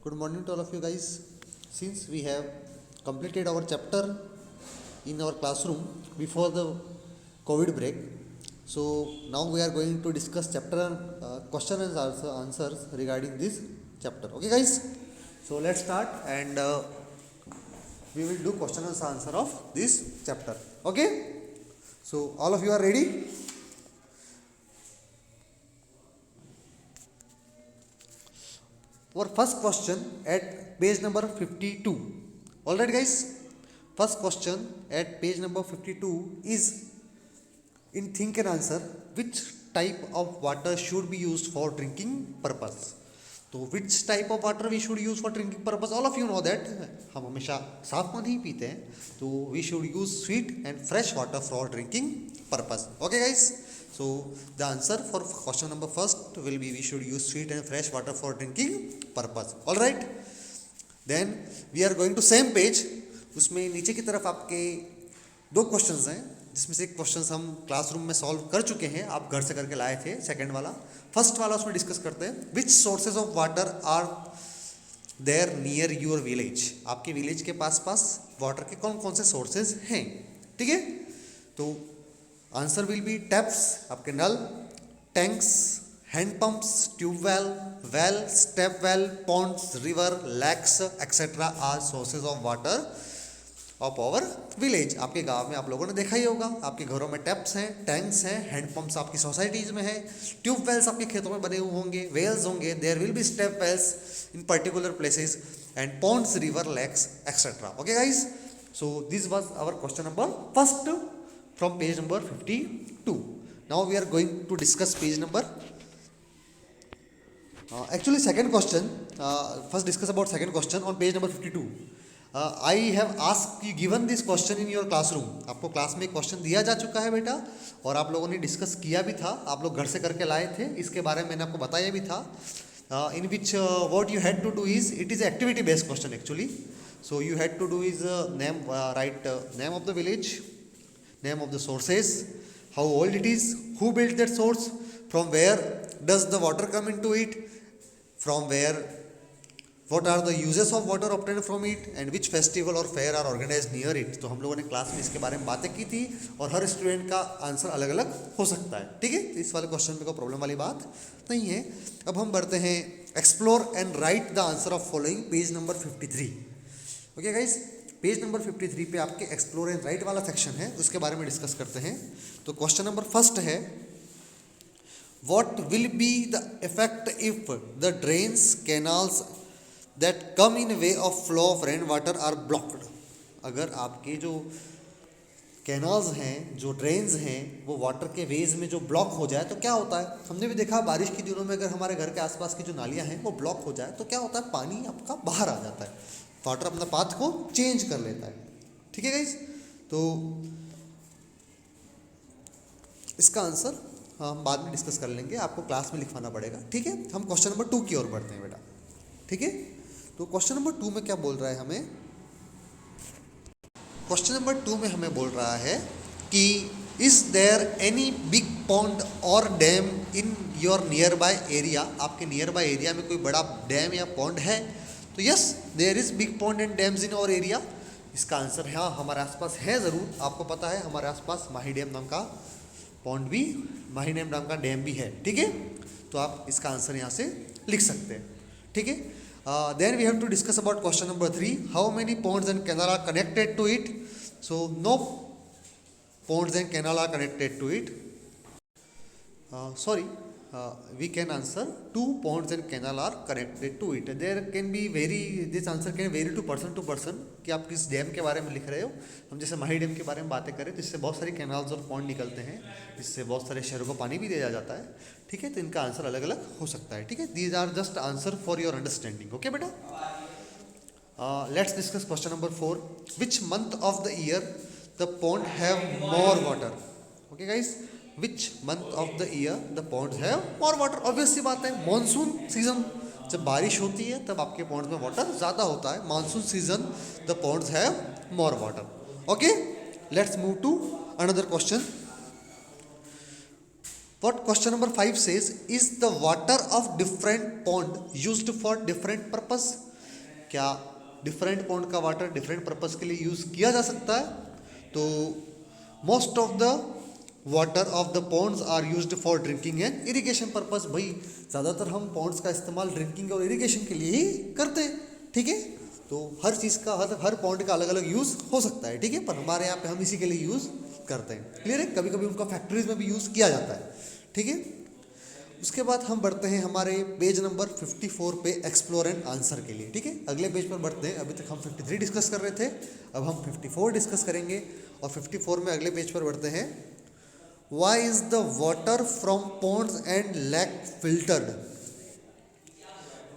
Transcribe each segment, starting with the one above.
Good morning to all of you guys. Since we have completed our chapter in our classroom before the COVID break, so now we are going to discuss chapter question and answers regarding this chapter. Okay, guys. So let's start and we will do question and answer of this chapter. Okay. So all of you are ready? Our first question at page number 52. Alright, guys. First question at page number 52 is in think and answer. Which type of water should be used for drinking purpose? तो which type of water we should use for drinking purpose? All of you know that हम हमेशा साफ पानी ही पीते हैं, तो we should use sweet and fresh water for drinking purpose. Okay, guys. So the answer for question number first will be we should use sweet and fresh water for drinking purpose. All right. Then we are going to same page. उसमें नीचे की तरफ आपके दो questions हैं, जिसमें से questions हम क्लासरूम में सॉल्व कर चुके हैं, आप घर से करके लाए थे. सेकंड वाला, फर्स्ट वाला उसमें डिस्कस करते हैं. Which sources of water are there near your village? आपके विलेज के पास वाटर के कौन कौन से सोर्सेज हैं. ठीक है. तो आंसर विल बी टैप्स, आपके नल, tanks, hand pumps, tubewell, well, step well, ponds, river, lakes etcetera are sources of water of our village. आपके गांव में आप लोगों ने देखा ही होगा, आपके घरों में टैप्स हैं, टैंक्स हैं, हैंड पंप्स आपकी सोसाइटीज़ में है, ट्यूबवेल्स आपके खेतों में बने हुए होंगे, वेल्स होंगे, there will be step wells in particular places and ponds, river, lakes etcetera. Okay guys. So this was our question number first from page number 52. Now we are going to discuss page number actually second question. First discuss about second question on page number 52. I have asked you given this question in your classroom. आपको class में question दिया जा चुका है बेटा, और आप लोगों ने डिस्कस किया भी था, आप लोग घर से करके लाए थे. इसके बारे में मैंने आपको बताया भी था. In which what you had to do is, it is activity based question actually. So you had to do is write name of the village, name of the sources, how old it is, who built that source, from where does the water come into it, from where, what are the uses of water obtained from it, and which festival or fair are organized near it. तो हम लोगों ने class में इसके बारे में बातें की थी, और हर स्टूडेंट का आंसर अलग अलग हो सकता है. ठीक है. इस वाले क्वेश्चन में कोई प्रॉब्लम वाली बात नहीं है. अब हम बढ़ते हैं explore and write the answer of following, page number 53. Okay guys. Page number 53 पे आपके एक्सप्लोर एंड राइट वाला सेक्शन है, उसके बारे में डिस्कस करते हैं. तो क्वेश्चन नंबर फर्स्ट है, what will be the effect if the drains, canals that come in way of flow of rain water are blocked? अगर आपके जो कैनाल्स हैं, जो ड्रेन्स हैं, वो वाटर के वेज में जो ब्लॉक हो जाए तो क्या होता है? हमने भी देखा बारिश के दिनों में अगर हमारे घर के आसपास की जो नालियाँ हैं वो ब्लॉक हो जाए तो क्या होता है? पानी आपका बाहर आ जाता है, वाटर अपना पाथ को चेंज कर लेता है. ठीक है गाइज. तो इसका आंसर हम बाद में डिस्कस कर लेंगे, आपको क्लास में लिखवाना पड़ेगा. ठीक है. हम क्वेश्चन नंबर 2 की ओर बढ़ते हैं बेटा. ठीक है. तो क्वेश्चन नंबर 2 में क्या बोल रहा है हमें? क्वेश्चन नंबर 2 में हमें बोल रहा है कि is there any big pond or dam in your near by area? आपके नियर बाय एरिया में कोई बड़ा डैम या पॉन्ड है? तो yes, there is big pond and dams in our area. इसका आंसर है हाँ, हमारे आसपास है ज़रूर. आपको पता है हमारे आसपास माही डैम नाम का पॉन्ड भी, माही डैम नाम का डैम भी है. ठीक है. तो आप इसका आंसर यहाँ से लिख सकते हैं. ठीक है. Then we have to discuss about question number 3. How many ponds and canal are connected to it? So no ponds and canal are connected to it. Sorry, we can answer 2 ponds and canal are connected to it. There can be this answer can vary to person कि आप किस dam के बारे में लिख रहे हो. हम जैसे माही डैम के बारे में बातें करें तो इससे बहुत सारी कैनाल्स और पॉन्ड निकलते हैं, इससे बहुत सारे शहरों को पानी भी दिया जाता है. ठीक है. तो इनका आंसर अलग अलग हो सकता है. ठीक है. These are just answer for your understanding. Okay बेटा. Let's discuss question number 4. Which month of the year the pond have more water? Okay guys. Which month of the year the ponds have more water? Obvious सी बात है, monsoon season. जब बारिश होती है तब आपके Pond's में वाटर ज़्यादा होता है. Monsoon season the ponds have more water. Okay. Let's move to another question. What question number 5 says, is the water of different pond used for different purpose? क्या डिफरेंट पॉन्ड का water different purpose के लिए use किया जा सकता है? तो most of the water of the ponds are used for drinking and irrigation purpose. भाई ज़्यादातर हम पॉन्ड्स का इस्तेमाल ड्रिंकिंग और इरिगेशन के लिए ही करते हैं, ठीक है। तो हर चीज़ का हर पॉन्ड का अलग अलग यूज़ हो सकता है, ठीक है, पर हमारे यहाँ पे हम इसी के लिए यूज़ करते हैं। क्लियर है? कभी कभी उनका फैक्ट्रीज में भी यूज़ किया जाता है, ठीक है। उसके बाद हम बढ़ते हैं हमारे पेज नंबर 54 पे एक्सप्लोर एंड आंसर के लिए, ठीक है। अगले पेज पर बढ़ते हैं। अभी तक हम 53 डिस्कस कर रहे थे, अब हम 54 डिस्कस करेंगे। और 54 में अगले पेज पर बढ़ते हैं। Why is the water from ponds and lake filtered?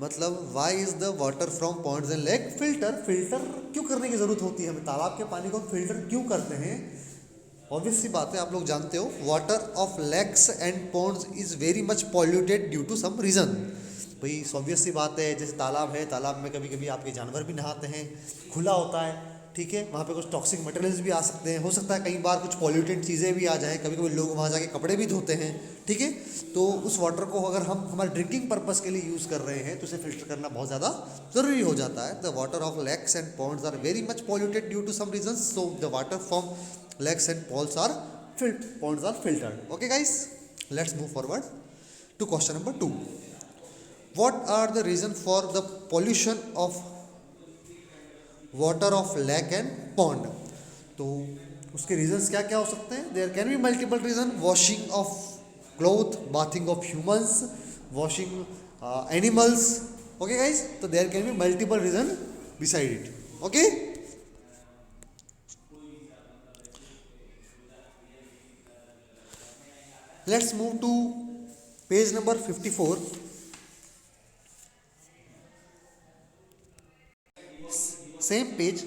मतलब why is the water from ponds and lake filter? Filter क्यों करने की जरूरत होती है हमें? तालाब के पानी को फिल्टर क्यों करते हैं? ऑब्वियस सी बात है, आप लोग जानते हो, water of lakes and ponds is very much polluted due to some reason. भाई ऑब्वियस सी बात है, जैसे तालाब है, तालाब में कभी कभी आपके जानवर भी नहाते हैं, खुला होता है, ठीक है, वहाँ पे कुछ टॉक्सिक मटेरियल्स भी आ सकते हैं, हो सकता है कई बार कुछ पॉल्यूटेड चीज़ें भी आ जाएं, कभी कभी लोग वहाँ जाके कपड़े भी धोते हैं, ठीक है। तो उस वाटर को अगर हम हमारे ड्रिंकिंग पर्पस के लिए यूज़ कर रहे हैं तो उसे फिल्टर करना बहुत ज़्यादा ज़रूरी हो जाता है। The water of lakes and ponds are very much polluted due to some reason, so the water from lakes and ponds are filtered. Okay guys, let's move forward to question number 2. What are the reason for the pollution of water of lake and pond? तो उसके reasons क्या क्या हो सकते हैं? There can be multiple reason. Washing of cloth, bathing of humans, washing animals. Okay guys, तो there can be multiple reason beside it. Okay, let's move to page number 54। Same page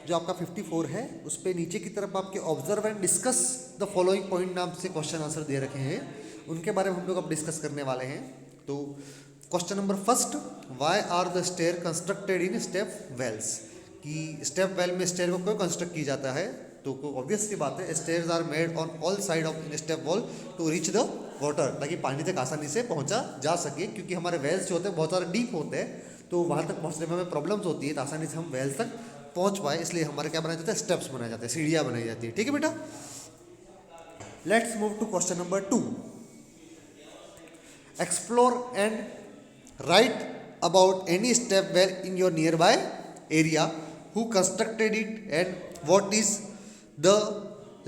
जो आपका 54 है, उस पे नीचे की तरफ आपके observe and discuss the following point नाम से क्वेश्चन आंसर दे रखे हैं, उनके बारे में हम लोग अब डिस्कस करने वाले हैं। तो question number first, why are the stair constructed in step wells? कि स्टेप वेल में स्टेयर को क्यों कंस्ट्रक्ट की जाता है? तो ऑब्वियस सी बात है, stairs are made on all side of in step wall to reach the water, ताकि पानी तक आसानी से पहुंचा जा सके, क्योंकि हमारे वेल्स जो होते हैं बहुत सारे डीप होते हैं, तो वहाँ तक पहुँचने में हमें प्रॉब्लम्स होती है, तो आसानी से हम वेल्स तक पहुँच पाए, इसलिए हमारे क्या बनाए जाते हैं? स्टेप्स बनाए जाते हैं, सीढ़ियाँ बनाई जाती है, ठीक है बेटा। Let's move to question number 2। Explore and write about any step well in your near by area, who constructed it and what is the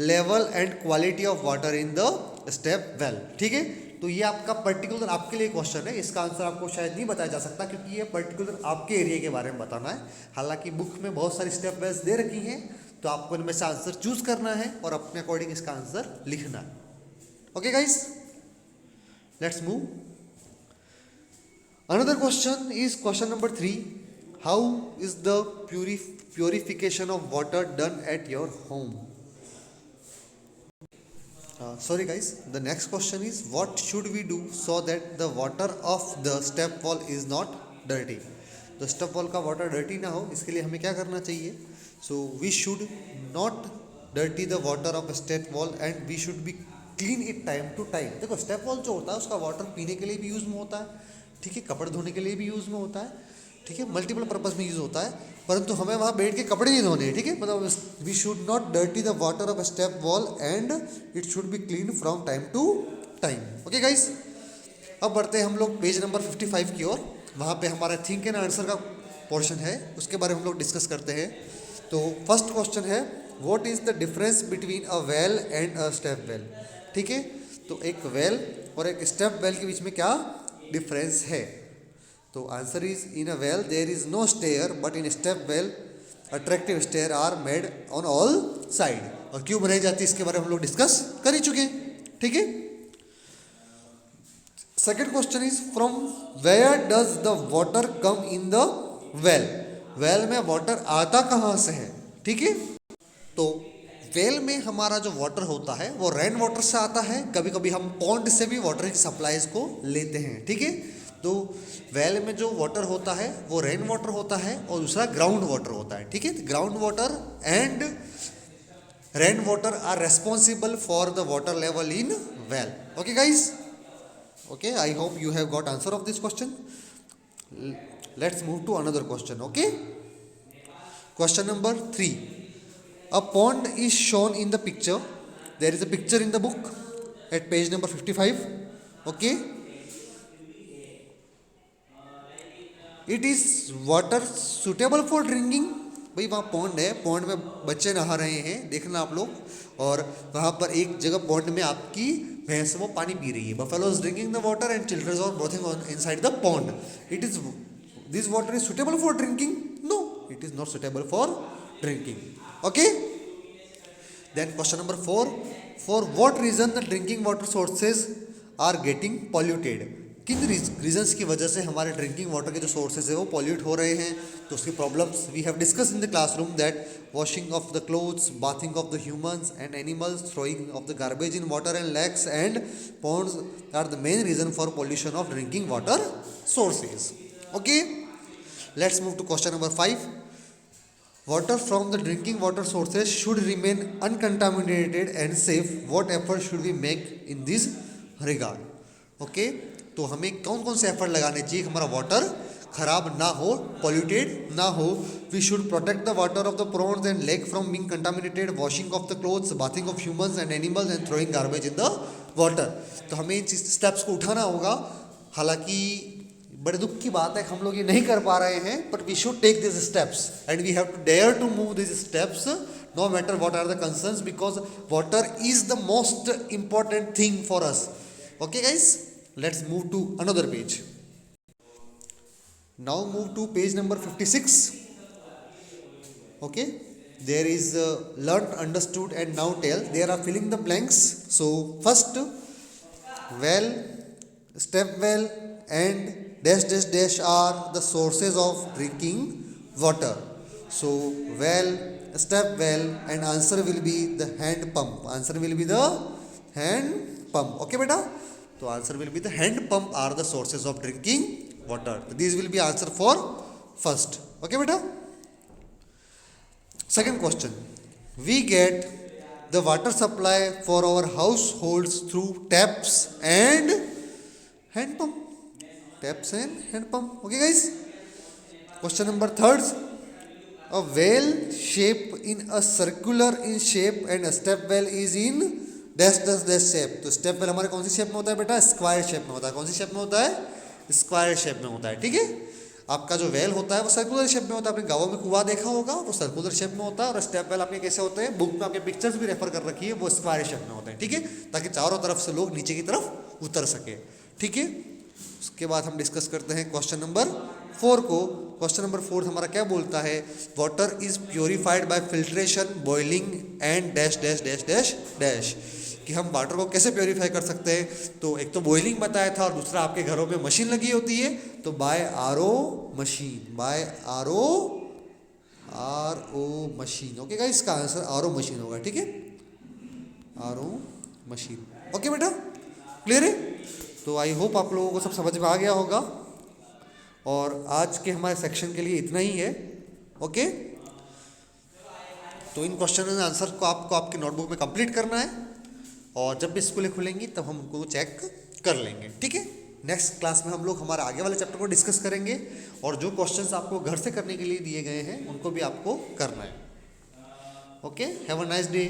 level and quality of water in the step well, ठीक है। तो ये आपका particular आपके लिए question है, इसका answer आपको शायद नहीं बताया जा सकता, क्योंकि ये पर्टिकुलर आपके एरिया के बारे में बताना है। हालांकि बुक में बहुत सारी स्टेप वेल्स दे रखी हैं, तो आपको इनमें से आंसर चूज करना है और अपने अकॉर्डिंग इसका आंसर लिखना है। Okay guys, let's move. Another question is question number 3। How is the purification of water done at your home? Sorry guys, the next question is, what should we do so that the water of the step wall is not dirty? तो step wall का water dirty ना हो, इसके लिए हमें क्या करना चाहिए? So we should not dirty the water of step wall and we should be clean it time to time. देखो, स्टेप वॉल जो होता है उसका वाटर पीने के लिए भी यूज़ में होता है, ठीक है, कपड़े धोने के लिए भी यूज़ में होता है, ठीक है, मल्टीपल पर्पज में यूज़ होता है, परंतु हमें वहाँ बैठ के कपड़े नहीं धोने, ठीक है। मतलब we should not dirty the water of step wall and it should be clean from time to time. Okay guys, अब बढ़ते हैं हम लोग पेज नंबर 55 की ओर। वहाँ पे हमारा थिंक एंड आंसर का पोर्शन है, उसके बारे में हम लोग डिस्कस करते हैं। तो फर्स्ट क्वेश्चन है, what is the difference between a well and a step well? ठीक है, तो एक वेल और एक स्टेप वेल के बीच में क्या डिफरेंस है? तो answer is, in a well there is no stair, but in step well attractive stair are made on all side. और क्यों बनाई जाती है इसके बारे में हम लोग डिस्कस कर ही चुके हैं, ठीक है। Second question is, from where does the water come in the well? Well में वाटर आता कहाँ से है? ठीक है, तो वेल में हमारा जो वाटर होता है वो रेन वाटर से आता है, कभी कभी हम पॉन्ड से भी वाटर की सप्लाईज को लेते हैं, ठीक है। तो वेल में जो वाटर होता है वो रेन वाटर होता है और दूसरा ग्राउंड वाटर होता है, ठीक है। Ground water and rain water are responsible for the water level in well. Okay guys, okay, I hope you have got answer of this question. Let's move to another question. Okay. Question number 3. A pond is shown in the picture. There is a picture in the book at page number 55. Okay. It is water suitable for drinking. भाई वहाँ pond है, pond में बच्चे नहा रहे हैं, देखना आप लोग, और वहाँ पर एक जगह पॉन्ड में आपकी भैंस वो पानी पी रही है. Buffalo is drinking the water and children are bathing inside the pond. It is this water is suitable for drinking? No, it is not suitable for drinking. Okay. Then question number 4. For what reason the drinking water sources are getting polluted? किन reasons की वजह से हमारे drinking water के जो sources है वो pollute हो रहे हैं? तो उसकी problems we have discuss in the classroom, that washing of the clothes, bathing of the humans and animals, throwing of the garbage in water and lakes and ponds are the main reason for pollution of drinking water sources. Okay. Let's move to question number 5. Water from the drinking water sources should remain uncontaminated and safe. What effort should we make in this regard? Okay. तो हमें कौन कौन से effort लगाने चाहिए हमारा water खराब ना हो, पॉल्यूटेड ना हो? We should protect the water of the ponds and lake from being contaminated, washing of the clothes, bathing of humans and animals and throwing garbage in the water. तो हमें इन स्टेप्स को उठाना होगा. हालांकि बड़े दुख की बात है हम लोग ये नहीं कर पा रहे हैं, but we should take this steps and we have to dare to move this steps no matter what are the concerns, because water is the most important thing for us. Okay guys, let's move to another page. Now move to page number 56. Okay, there is learnt, understood and now tell. There are filling the blanks. So first, well, step well and dash dash dash are the sources of drinking water. So well, step well and answer will be the hand pump. Answer will be the hand pump. Okay beta. So answer will be the hand pump are the sources of drinking water. These will be answer for first. Okay beta. Second question. We get the water supply for our households through taps and hand pump. Taps and hand pump. Okay guys. Question number 3. A well shape in a circular in shape and a step well is in dash dash dash shape. तो step well हमारे कौन सी shape में होता है बेटा? Square shape में होता है. कौन सी शेप में होता है? स्क्वायर शेप में होता है. ठीक है. आपका जो वेल होता है वो सर्कुलर शेप में होता है. आपने गाँव में कुआं देखा होगा, वो सर्कुलर शेप में होता है. और स्टेप वेल आपके कैसे होते हैं? बुक में आपके पिक्चर्स भी रेफर कर रखी है, वो स्क्वायर शेप में होता है. ठीक है, ताकि चारों तरफ से लोग नीचे की तरफ उतर सके. ठीक है. उसके बाद हम डिस्कस करते हैं क्वेश्चन नंबर 4 को. क्वेश्चन नंबर 4 हमारा क्या बोलता है? Water is purified bye filtration, boiling and dash dash dash dash dash. कि हम वाटर को कैसे प्योरीफाई कर सकते हैं? तो एक तो बॉइलिंग बताया था और दूसरा आपके घरों में मशीन लगी होती है, तो by RO machine. By RO machine. Okay guys, इसका आंसर आरओ मशीन होगा. ठीक है, आरओ मशीन. ओके बेटा, क्लियर है? तो आई होप आप लोगों को सब समझ में आ गया होगा. और आज के हमारे सेक्शन के लिए इतना ही है. ओके, तो इन क्वेश्चन एंड आंसर को आपको आपके नोटबुक में कंप्लीट करना है, और जब भी स्कूलें खुलेंगी तब हम उनको चेक कर लेंगे. ठीक है. नेक्स्ट क्लास में हम लोग हमारे आगे वाले चैप्टर को डिस्कस करेंगे, और जो क्वेश्चंस आपको घर से करने के लिए दिए गए हैं उनको भी आपको करना है. Okay, have a nice day.